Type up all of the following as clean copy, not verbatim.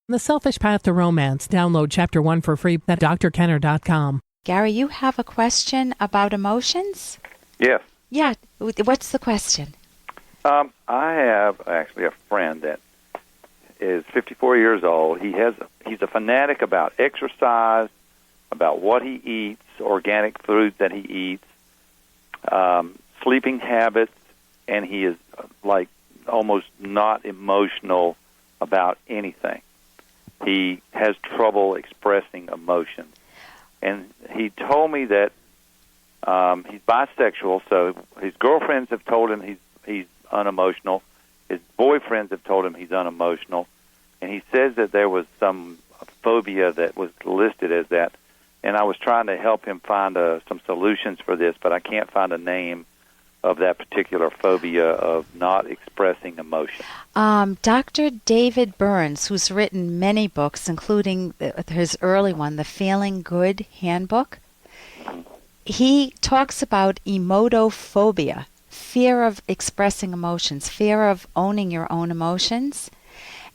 The Selfish Path to Romance. Download Chapter 1 for free at drkenner.com. Gary, you have a question about emotions? Yes. Yeah. What's the question? I have actually a friend that is 54 years old. He's a fanatic about exercise, about what he eats, organic foods that he eats, sleeping habits, and he is like almost not emotional about anything. He has trouble expressing emotions. And he told me that he's bisexual, so his girlfriends have told him he's unemotional. His boyfriends have told him he's unemotional. And he says that there was some phobia that was listed as that. And I was trying to help him find some solutions for this, but I can't find a name of that particular phobia of not expressing emotion. Dr. David Burns, who's written many books, including his early one, The Feeling Good Handbook, he talks about emotophobia, fear of expressing emotions, fear of owning your own emotions.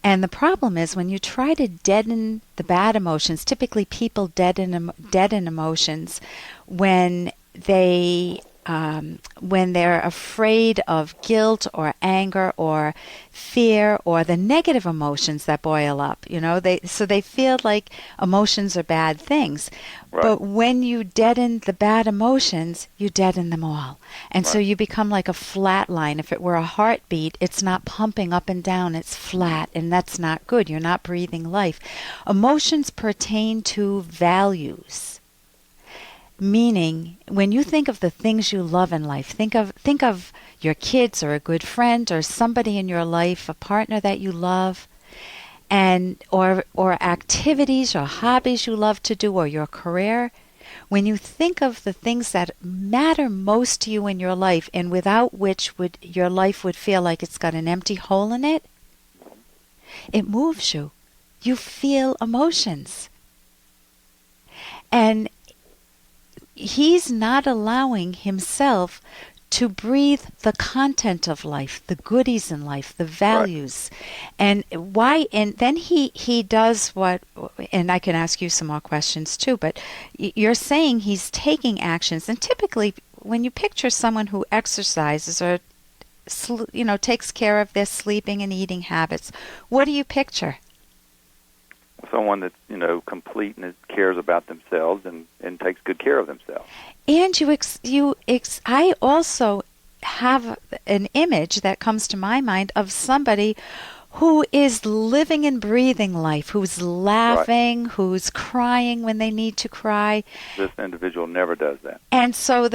And the problem is when you try to deaden the bad emotions, typically people deaden emotions when they're afraid of guilt or anger or fear or the negative emotions that boil up, so they feel like emotions are bad things. Right. But when you deaden the bad emotions, you deaden them all. And so you become like a flat line. If it were a heartbeat, it's not pumping up and down, it's flat, and that's not good. You're not breathing life. Emotions pertain to values. Meaning, when you think of the things you love in life, think of your kids or a good friend or somebody in your life, a partner that you love, and or activities or hobbies you love to do or your career. When you think of the things that matter most to you in your life and without which your life would feel like it's got an empty hole in it, it moves you. You feel emotions. And he's not allowing himself to breathe the content of life, the goodies in life, the values. Right. And then he does what, and I can ask you some more questions too, but you're saying he's taking actions. And typically when you picture someone who exercises or takes care of their sleeping and eating habits, what do you picture? Someone that's, complete and cares about themselves and takes good care of themselves. And I also have an image that comes to my mind of somebody who is living and breathing life, who's laughing, who's crying when they need to cry. This individual never does that. And so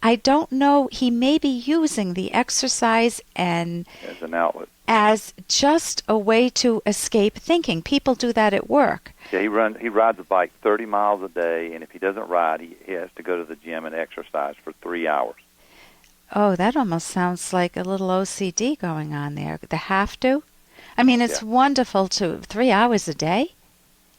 I don't know, he may be using the exercise and as an outlet, as just a way to escape thinking. People do that at work. Yeah, he rides a bike 30 miles a day, and if he doesn't ride, he has to go to the gym and exercise for 3 hours. Oh, that almost sounds like a little OCD going on there. The have to? I mean, it's wonderful to 3 hours a day.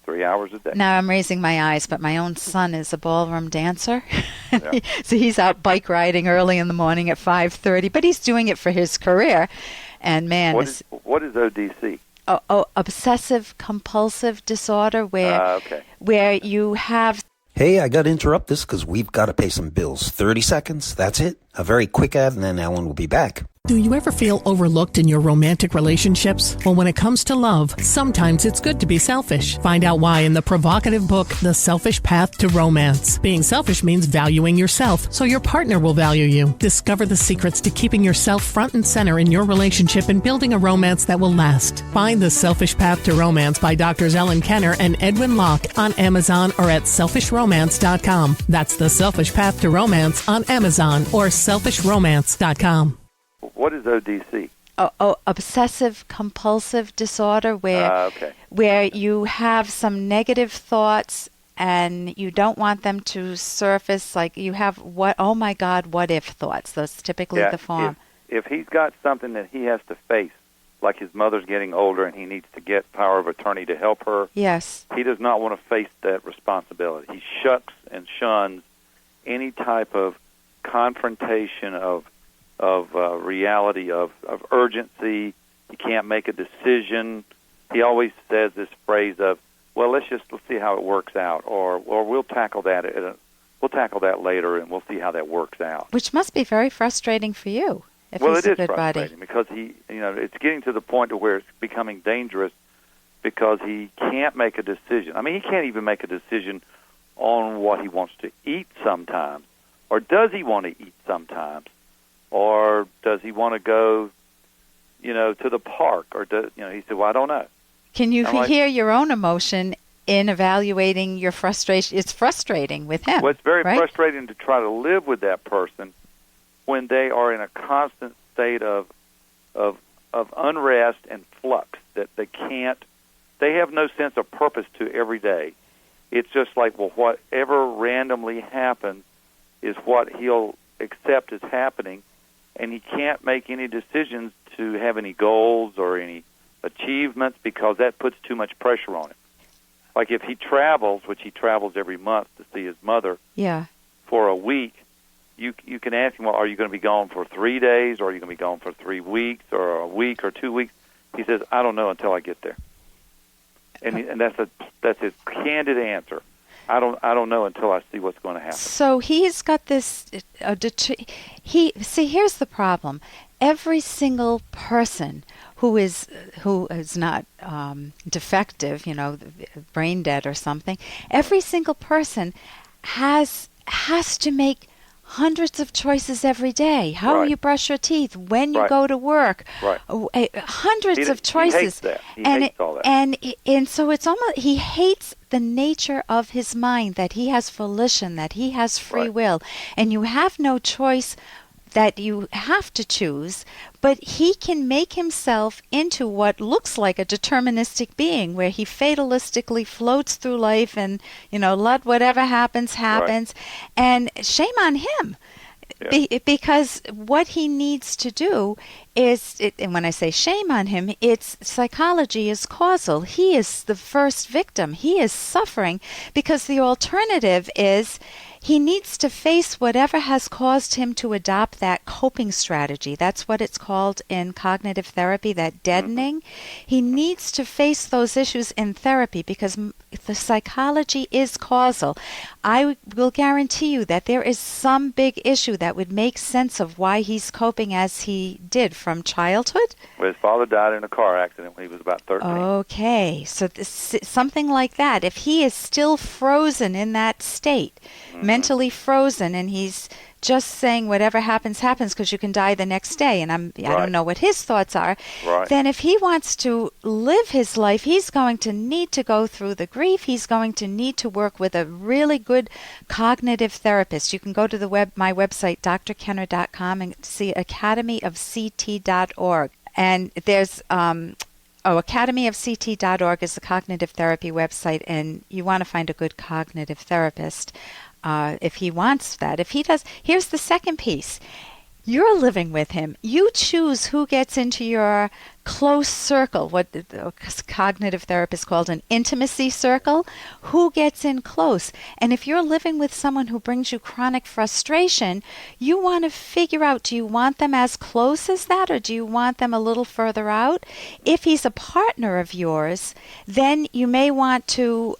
3 hours a day. Now I'm raising my eyes, but my own son is a ballroom dancer. Yeah. So he's out bike riding early in the morning at 5:30, but he's doing it for his career. And man, what is ODC? Obsessive compulsive disorder, where you have. Hey, I got to interrupt this because we've got to pay some bills. 30 seconds, that's it. A very quick ad, and then Ellen will be back. Do you ever feel overlooked in your romantic relationships? Well, when it comes to love, sometimes it's good to be selfish. Find out why in the provocative book, The Selfish Path to Romance. Being selfish means valuing yourself, so your partner will value you. Discover the secrets to keeping yourself front and center in your relationship and building a romance that will last. Find The Selfish Path to Romance by Drs. Ellen Kenner and Edwin Locke on Amazon or at selfishromance.com. That's The Selfish Path to Romance on Amazon or selfishromance.com. What is ODC? Obsessive compulsive disorder, where you have some negative thoughts and you don't want them to surface. Like you have what if thoughts. That's typically the form. If he's got something that he has to face, like his mother's getting older and he needs to get power of attorney to help her. Yes. He does not want to face that responsibility. He shucks and shuns any type of confrontation of reality, of urgency. He can't make a decision. he always says this phrase of, "Well, let's see how it works out," or we'll tackle that later, and we'll see how that works out. Which must be very frustrating for you. If Well, he's it a is good frustrating buddy. because it's getting to the point to where it's becoming dangerous because he can't make a decision. I mean, he can't even make a decision on what he wants to eat sometimes, or does he want to eat sometimes, or does he want to go, to the park, or he said, "Well, I don't know." Can you I'm hear your own emotion in evaluating your frustration? It's frustrating with him. Well, it's very right? frustrating to try to live with that person when they are in a constant state of unrest and flux that they have no sense of purpose to every day. It's just like, well, whatever randomly happens is what he'll accept as happening, and he can't make any decisions to have any goals or any achievements because that puts too much pressure on him. Like if he travels, which he travels every month to see his mother for a week, you can ask him, well, are you going to be gone for 3 days, or are you going to be gone for 3 weeks, or a week, or 2 weeks? He says, I don't know until I get there. And that's his candid answer. I don't know until I see what's going to happen. So he's got this. Here's the problem. Every single person who is not defective, brain dead or something, every single person has to make hundreds of choices every day. How you brush your teeth, when you go to work, hundreds of choices. He hates that. He hates all that. And so it's almost, he hates the nature of his mind, that he has volition, that he has free will, and you have no choice, that you have to choose, but he can make himself into what looks like a deterministic being, where he fatalistically floats through life and, let whatever happens. And shame on him. Because what he needs to do is, and when I say shame on him, it's psychology is causal. He is the first victim. He is suffering because the alternative is he needs to face whatever has caused him to adopt that coping strategy. That's what it's called in cognitive therapy, that deadening. He needs to face those issues in therapy because the psychology is causal. I will guarantee you that there is some big issue that would make sense of why he's coping as he did from childhood. Well, his father died in a car accident when he was about 13. Okay, so something like that. If he is still frozen in that state, mentally frozen, and he's just saying whatever happens because you can die the next day, and I don't know what his thoughts are, then if he wants to live his life, he's going to need to go through the grief. He's going to need to work with a really good cognitive therapist. You can go to my website, drkenner.com, and see academyofct.org. And there's academyofct.org is the cognitive therapy website, and you want to find a good cognitive therapist. If he wants that. If he does, here's the second piece. You're living with him. You choose who gets into your close circle, what the cognitive therapist called an intimacy circle, who gets in close. And if you're living with someone who brings you chronic frustration, you want to figure out, do you want them as close as that, or do you want them a little further out? If he's a partner of yours, then you may want to...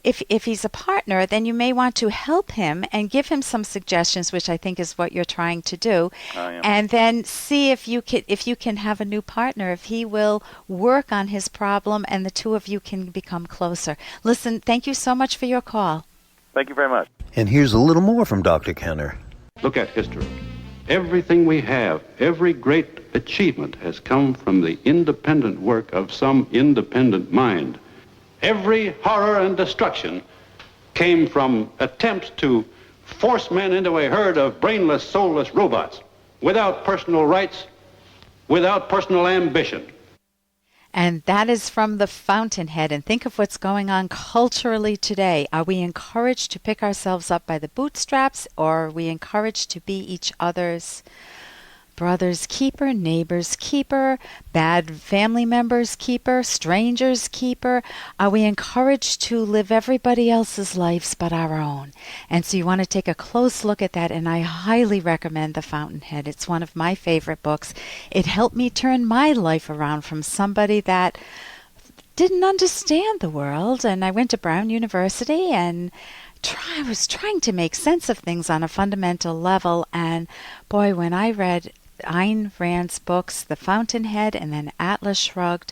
If he's a partner, then you may want to help him and give him some suggestions, which I think is what you're trying to do, and then see if you can have a new partner, if he will work on his problem, and the two of you can become closer. Listen, thank you so much for your call. Thank you very much. And here's a little more from Dr. Kenner. Look at history. Everything we have, every great achievement has come from the independent work of some independent mind. Every horror and destruction came from attempts to force men into a herd of brainless, soulless robots without personal rights, without personal ambition. And that is from the Fountainhead. And think of what's going on culturally today. Are we encouraged to pick ourselves up by the bootstraps, or are we encouraged to be each other's brother's keeper, neighbor's keeper, bad family member's keeper, stranger's keeper? Are we encouraged to live everybody else's lives but our own? And so you want to take a close look at that, and I highly recommend The Fountainhead. It's one of my favorite books. It helped me turn my life around from somebody that didn't understand the world, and I went to Brown University and I was trying to make sense of things on a fundamental level. And boy, when I read Ayn Rand's books, The Fountainhead and then Atlas Shrugged,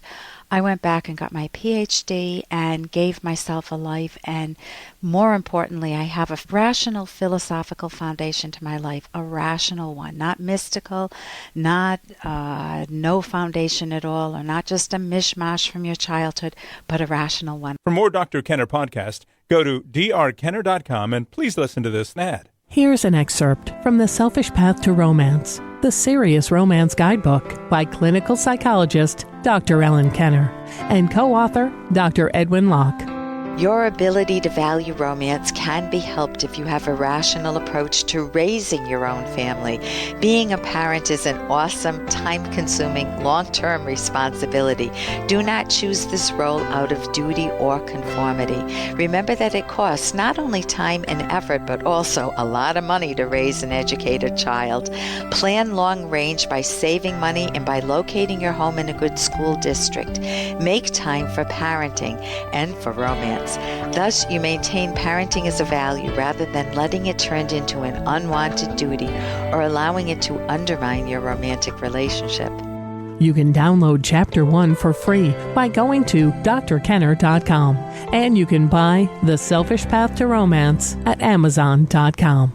I went back and got my PhD and gave myself a life. And more importantly, I have a rational philosophical foundation to my life, a rational one, not mystical, not no foundation at all, or not just a mishmash from your childhood, but a rational one. For more Dr. Kenner podcast, go to drkenner.com and please listen to this ad. Here's an excerpt from The Selfish Path to Romance, the Serious Romance Guidebook by clinical psychologist Dr. Ellen Kenner and co-author Dr. Edwin Locke. Your ability to value romance can be helped if you have a rational approach to raising your own family. Being a parent is an awesome, time-consuming, long-term responsibility. Do not choose this role out of duty or conformity. Remember that it costs not only time and effort, but also a lot of money to raise and educate a child. Plan long range by saving money and by locating your home in a good school district. Make time for parenting and for romance. Thus, you maintain parenting as a value rather than letting it turn into an unwanted duty or allowing it to undermine your romantic relationship. You can download Chapter 1 for free by going to drkenner.com, and you can buy The Selfish Path to Romance at amazon.com.